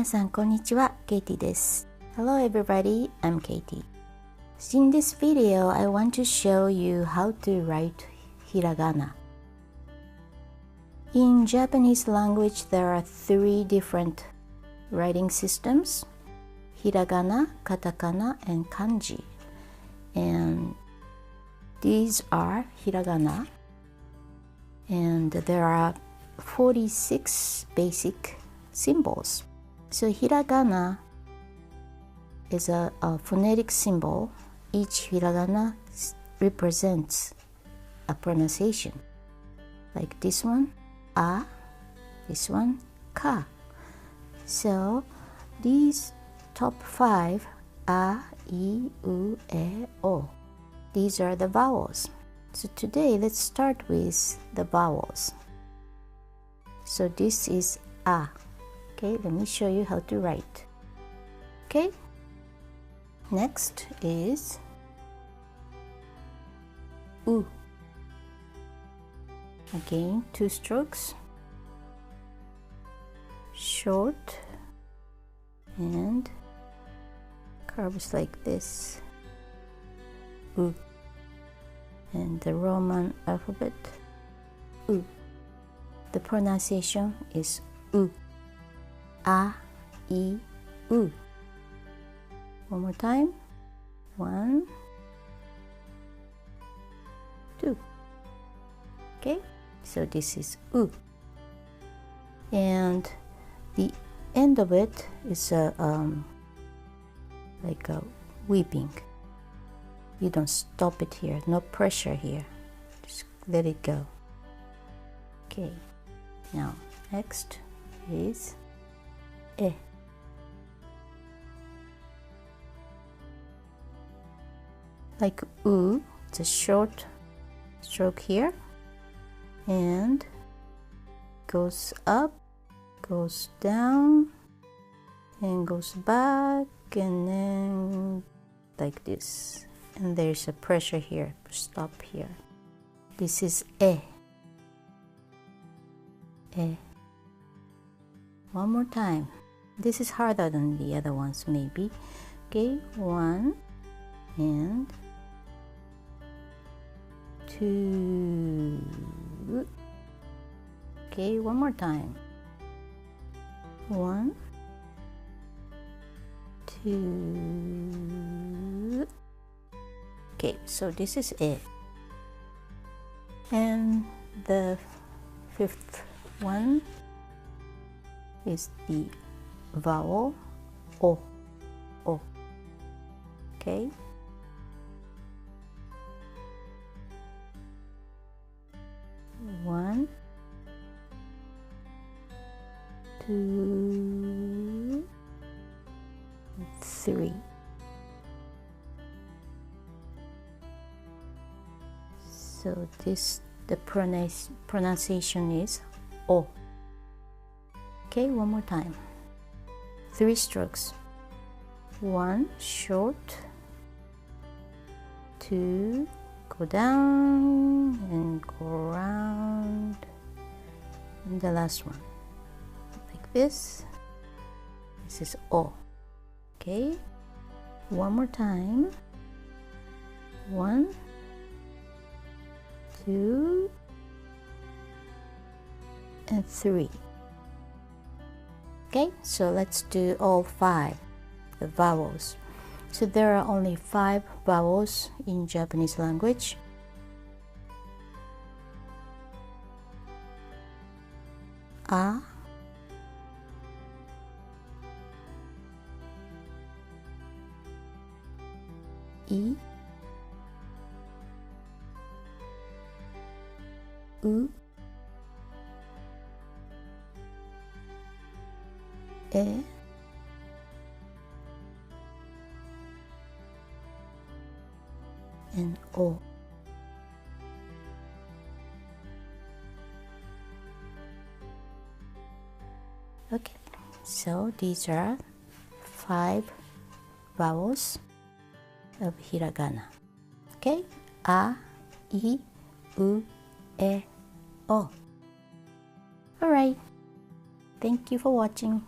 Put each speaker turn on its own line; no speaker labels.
さんこんにちは、ケイティです。Hello everybody, I'm Katie. In this video, I want to show you how to write Hiragana. In Japanese language, there are three different writing systems: Hiragana, Katakana, and Kanji. And these are Hiragana, and there are 46 basic symbols. So Hiragana is a phonetic symbol. Each Hiragana represents a pronunciation. Like this one, A, this one, Ka. So these top 5, A, I, U, E, O. These are the vowels. So today let's start with the vowels. So this is A. Okay, let me show you how to write. Okay, next is U. Again, 2 strokes, short and curves like this. U. And the Roman alphabet, U. The pronunciation is U. A, I, U. One more time. 1, 2. Okay, so this is U. And the end of it is like a weeping. You don't stop it here, no pressure here. Just let it go. Okay, now next is E. Like U, it's a short stroke here and goes up, goes down, and goes back, and then like this. And there's a pressure here, stop here. This is E. E. One more time. This is harder than the other ones maybe. Okay, 1 and 2. Okay, one more time. 1, 2. Okay, so this is it. And the 5th one is the vowel O. O. Okay. One, 2, 3. So this, the pronunciation is O. Okay, one more time. 3 strokes. 1 short, 2 go down and go around, and the last one like this. This is O. Okay, one more time. 1, 2, and 3. Okay, so let's do all 5, the vowels. So there are only 5 vowels in Japanese language. A, I, U, E, and O. Okay, so these are 5 vowels of Hiragana. Okay, A, I, U, E, O. Alright, thank you for watching.